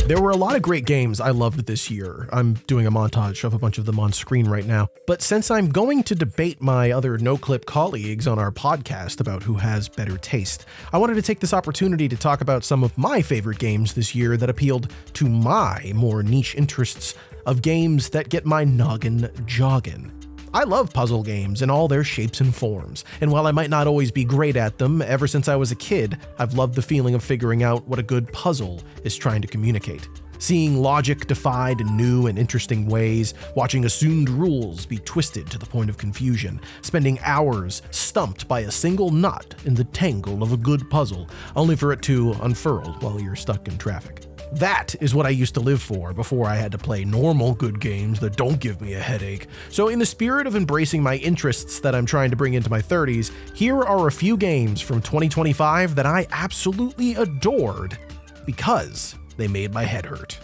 There were a lot of great games I loved this year. I'm doing a montage of a bunch of them on screen right now. But since I'm going to debate my other no-clip colleagues on our podcast about who has better taste, I wanted to take this opportunity to talk about some of my favorite games this year that appealed to my more niche interests of games that get my noggin jogging. I love puzzle games in all their shapes and forms, and while I might not always be great at them, ever since I was a kid, I've loved the feeling of figuring out what a good puzzle is trying to communicate. Seeing logic defied in new and interesting ways, watching assumed rules be twisted to the point of confusion, spending hours stumped by a single knot in the tangle of a good puzzle, only for it to unfurl while you're stuck in traffic. That is what I used to live for before I had to play normal good games that don't give me a headache. So in the spirit of embracing my interests that I'm trying to bring into my 30s, here are a few games from 2025 that I absolutely adored because they made my head hurt.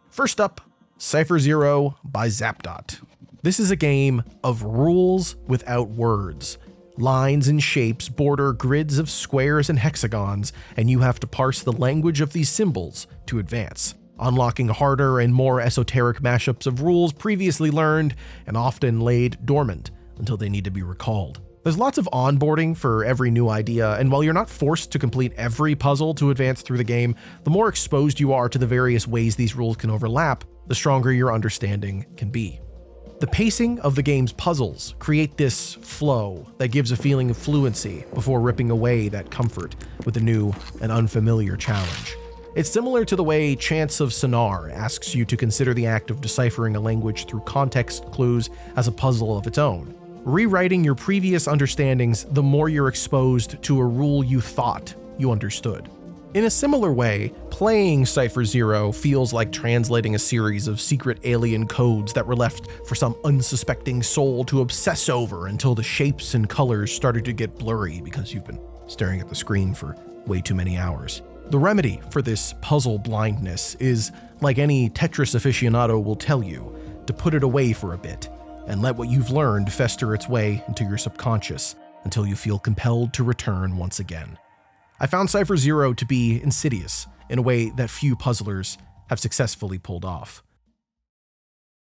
First up, Cipher 0 by Zapdot. This is a game of rules without words. Lines and shapes border grids of squares and hexagons, and you have to parse the language of these symbols to advance, unlocking harder and more esoteric mashups of rules previously learned and often laid dormant until they need to be recalled. There's lots of onboarding for every new idea, and while you're not forced to complete every puzzle to advance through the game, the more exposed you are to the various ways these rules can overlap, the stronger your understanding can be. The pacing of the game's puzzles create this flow that gives a feeling of fluency before ripping away that comfort with a new and unfamiliar challenge. It's similar to the way Chants of Sonar asks you to consider the act of deciphering a language through context clues as a puzzle of its own, rewriting your previous understandings the more you're exposed to a rule you thought you understood. In a similar way, playing Cipher 0 feels like translating a series of secret alien codes that were left for some unsuspecting soul to obsess over until the shapes and colors started to get blurry because you've been staring at the screen for way too many hours. The remedy for this puzzle blindness is, like any Tetris aficionado will tell you, to put it away for a bit and let what you've learned fester its way into your subconscious until you feel compelled to return once again. I found Cipher 0 to be insidious in a way that few puzzlers have successfully pulled off.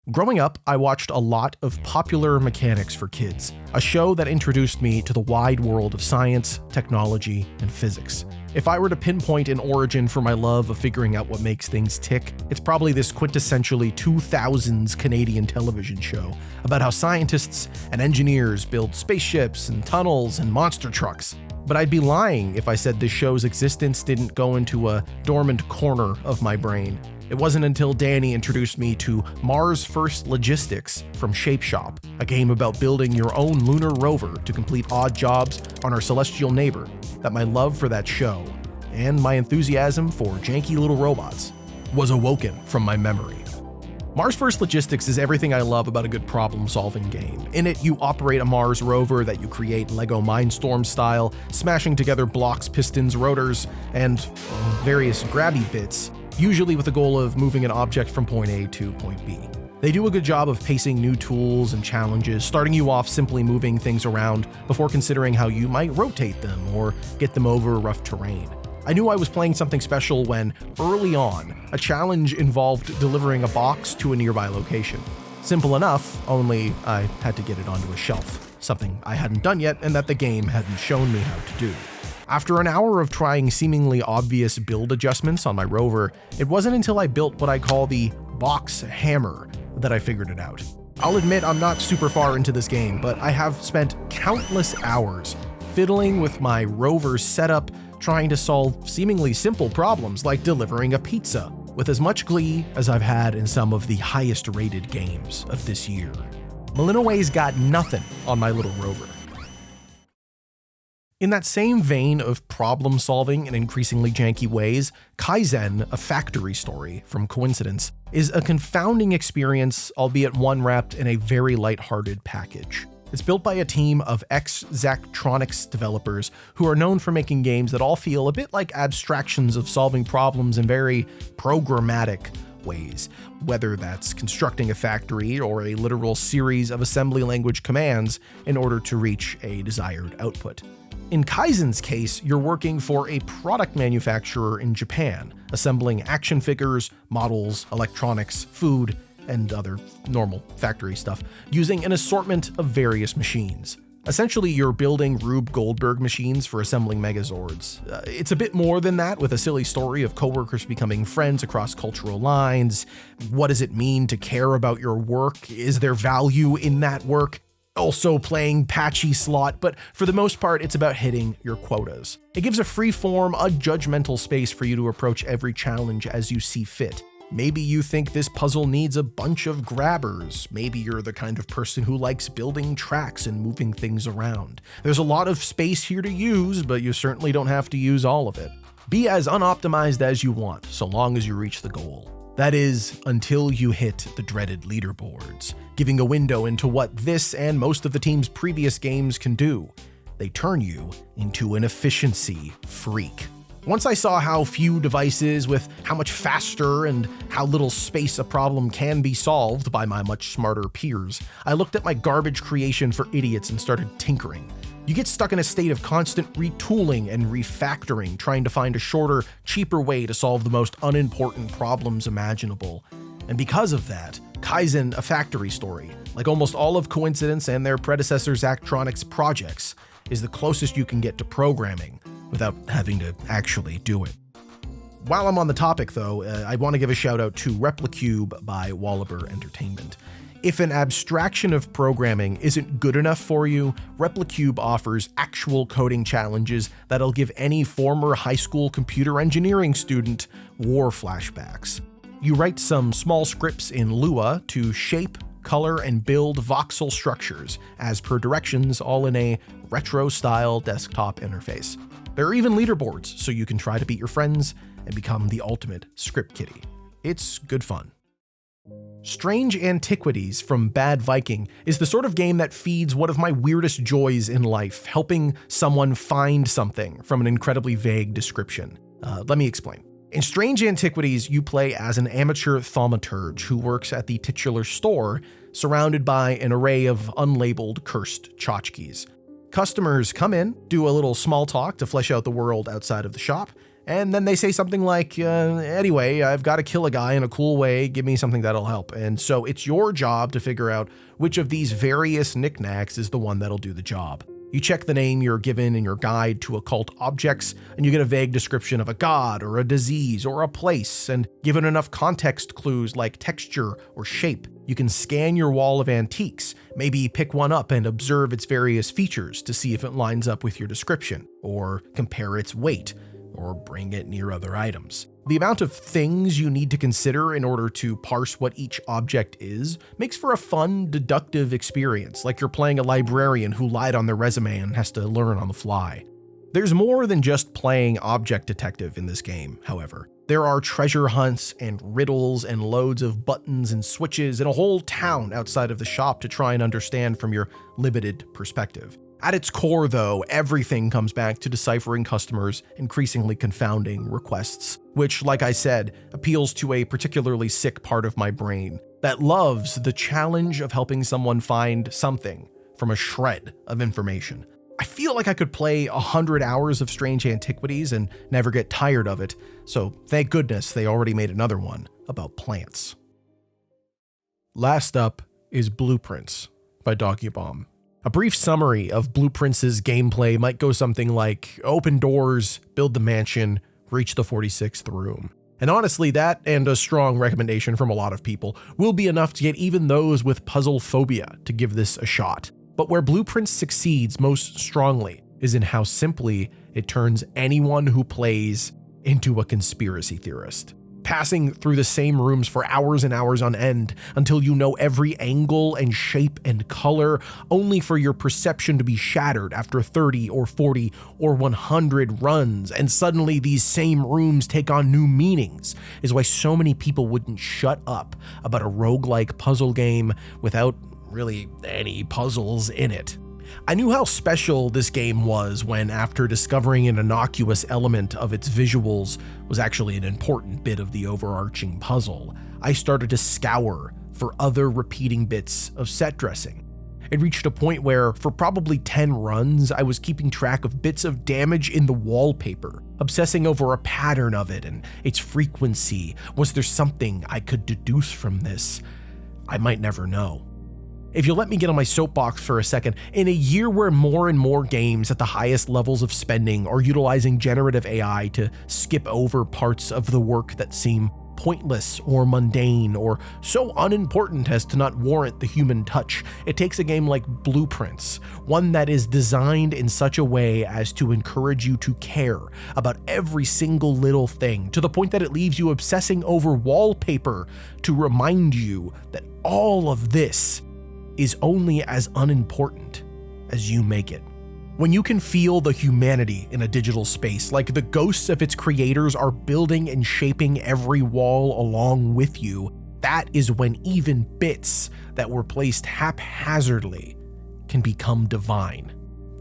Growing up, I watched a lot of Popular Mechanics for Kids, a show that introduced me to the wide world of science, technology, and physics. If I were to pinpoint an origin for my love of figuring out what makes things tick, it's probably this quintessentially 2000s Canadian television show about how scientists and engineers build spaceships and tunnels and monster trucks. But I'd be lying if I said this show's existence didn't go into a dormant corner of my brain. It wasn't until Danny introduced me to Mars First Logistics from Shape Shop, a game about building your own lunar rover to complete odd jobs on our celestial neighbor, that my love for that show, and my enthusiasm for janky little robots, was awoken from my memory. Mars First Logistics is everything I love about a good problem-solving game. In it, you operate a Mars rover that you create Lego Mindstorm style, smashing together blocks, pistons, rotors, and various grabby bits, usually with the goal of moving an object from point A to point B. They do a good job of pacing new tools and challenges, starting you off simply moving things around before considering how you might rotate them or get them over rough terrain. I knew I was playing something special when, early on, a challenge involved delivering a box to a nearby location. Simple enough, only I had to get it onto a shelf, something I hadn't done yet and that the game hadn't shown me how to do. After an hour of trying seemingly obvious build adjustments on my rover, it wasn't until I built what I call the box hammer that I figured it out. I'll admit I'm not super far into this game, but I have spent countless hours fiddling with my rover's setup, trying to solve seemingly simple problems like delivering a pizza, with as much glee as I've had in some of the highest rated games of this year. Malinoway's got nothing on my little rover. In that same vein of problem solving in increasingly janky ways, Kaizen, a factory story from Coincidence, is a confounding experience, albeit one wrapped in a very lighthearted package. It's built by a team of ex-Zachtronics developers who are known for making games that all feel a bit like abstractions of solving problems in very programmatic ways, whether that's constructing a factory or a literal series of assembly language commands in order to reach a desired output. In Kaizen's case, you're working for a product manufacturer in Japan, assembling action figures, models, electronics, food, and other normal factory stuff, using an assortment of various machines. Essentially, you're building Rube Goldberg machines for assembling Megazords. It's a bit more than that, with a silly story of coworkers becoming friends across cultural lines. What does it mean to care about your work? Is there value in that work? Also playing patchy slot, but for the most part, it's about hitting your quotas. It gives a free form, unjudgmental space for you to approach every challenge as you see fit. Maybe you think this puzzle needs a bunch of grabbers. Maybe you're the kind of person who likes building tracks and moving things around. There's a lot of space here to use, but you certainly don't have to use all of it. Be as unoptimized as you want, so long as you reach the goal. That is, until you hit the dreaded leaderboards, giving a window into what this and most of the team's previous games can do. They turn you into an efficiency freak. Once I saw how few devices with how much faster and how little space a problem can be solved by my much smarter peers, I looked at my garbage creation for idiots and started tinkering. You get stuck in a state of constant retooling and refactoring, trying to find a shorter, cheaper way to solve the most unimportant problems imaginable. And because of that, Kaizen, a factory story, like almost all of Coincidence and their predecessor Zachtronics projects, is the closest you can get to programming without having to actually do it. While I'm on the topic though, I want to give a shout out to Replicube by Wallaber Entertainment. If an abstraction of programming isn't good enough for you, Replicube offers actual coding challenges that'll give any former high school computer engineering student war flashbacks. You write some small scripts in Lua to shape, color, and build voxel structures, as per directions, all in a retro-style desktop interface. There are even leaderboards, so you can try to beat your friends and become the ultimate script kiddie. It's good fun. Strange Antiquities from Bad Viking is the sort of game that feeds one of my weirdest joys in life, helping someone find something from an incredibly vague description. Let me explain. In Strange Antiquities, you play as an amateur thaumaturge who works at the titular store, surrounded by an array of unlabeled cursed tchotchkes. Customers come in, do a little small talk to flesh out the world outside of the shop, and then they say something like, anyway, I've got to kill a guy in a cool way, give me something that'll help. And so it's your job to figure out which of these various knickknacks is the one that'll do the job. You check the name you're given in your guide to occult objects, and you get a vague description of a god or a disease or a place, and given enough context clues like texture or shape, you can scan your wall of antiques, maybe pick one up and observe its various features to see if it lines up with your description, or compare its weight, or bring it near other items. The amount of things you need to consider in order to parse what each object is makes for a fun, deductive experience, like you're playing a librarian who lied on their resume and has to learn on the fly. There's more than just playing object detective in this game, however. There are treasure hunts and riddles and loads of buttons and switches and a whole town outside of the shop to try and understand from your limited perspective. At its core, though, everything comes back to deciphering customers' increasingly confounding requests, which, like I said, appeals to a particularly sick part of my brain that loves the challenge of helping someone find something from a shred of information. I feel like I could play 100 hours of Strange Antiquities and never get tired of it, so thank goodness they already made another one about plants. Last up is Blueprints by Doggy Bomb. A brief summary of Blueprints' gameplay might go something like, open doors, build the mansion, reach the 46th room. And honestly, that and a strong recommendation from a lot of people will be enough to get even those with puzzle phobia to give this a shot. But where Blueprints succeeds most strongly is in how simply it turns anyone who plays into a conspiracy theorist. Passing through the same rooms for hours and hours on end until you know every angle and shape and color, only for your perception to be shattered after 30 or 40 or 100 runs, and suddenly these same rooms take on new meanings, is why so many people wouldn't shut up about a roguelike puzzle game without really any puzzles in it. I knew how special this game was when, after discovering an innocuous element of its visuals was actually an important bit of the overarching puzzle, I started to scour for other repeating bits of set dressing. It reached a point where, for probably 10 runs, I was keeping track of bits of damage in the wallpaper, obsessing over a pattern of it and its frequency. Was there something I could deduce from this? I might never know. If you'll let me get on my soapbox for a second, in a year where more and more games at the highest levels of spending are utilizing generative AI to skip over parts of the work that seem pointless or mundane or so unimportant as to not warrant the human touch, it takes a game like Blueprints, one that is designed in such a way as to encourage you to care about every single little thing, to the point that it leaves you obsessing over wallpaper to remind you that all of this is only as unimportant as you make it. When you can feel the humanity in a digital space, like the ghosts of its creators are building and shaping every wall along with you, that is when even bits that were placed haphazardly can become divine.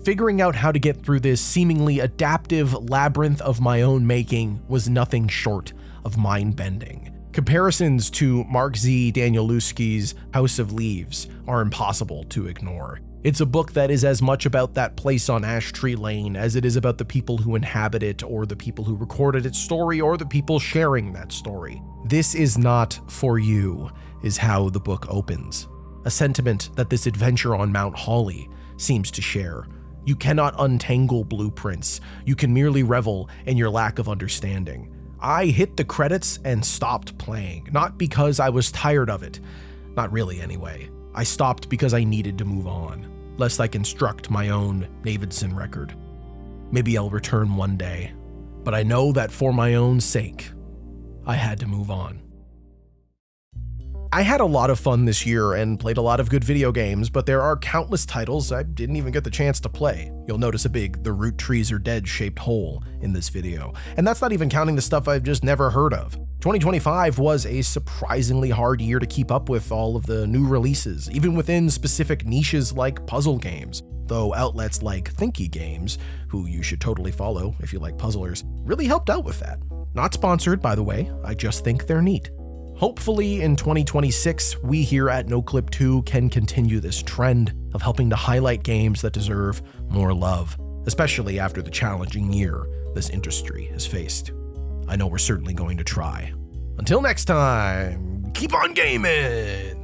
Figuring out how to get through this seemingly adaptive labyrinth of my own making was nothing short of mind-bending. Comparisons to Mark Z. Danielewski's House of Leaves are impossible to ignore. It's a book that is as much about that place on Ash Tree Lane as it is about the people who inhabit it, or the people who recorded its story, or the people sharing that story. This is not for you, is how the book opens. A sentiment that this adventure on Mount Holly seems to share. You cannot untangle blueprints. You can merely revel in your lack of understanding. I hit the credits and stopped playing, not because I was tired of it. Not really, anyway. I stopped because I needed to move on, lest I construct my own Davidson record. Maybe I'll return one day, but I know that for my own sake, I had to move on. I had a lot of fun this year and played a lot of good video games, but there are countless titles I didn't even get the chance to play. You'll notice a big "the root trees are dead" shaped hole in this video, and that's not even counting the stuff I've just never heard of. 2025 was a surprisingly hard year to keep up with all of the new releases, even within specific niches like puzzle games, though outlets like Thinky Games, who you should totally follow if you like puzzlers, really helped out with that. Not sponsored, by the way, I just think they're neat. Hopefully in 2026, we here at NoClip2 can continue this trend of helping to highlight games that deserve more love, especially after the challenging year this industry has faced. I know we're certainly going to try. Until next time, keep on gaming!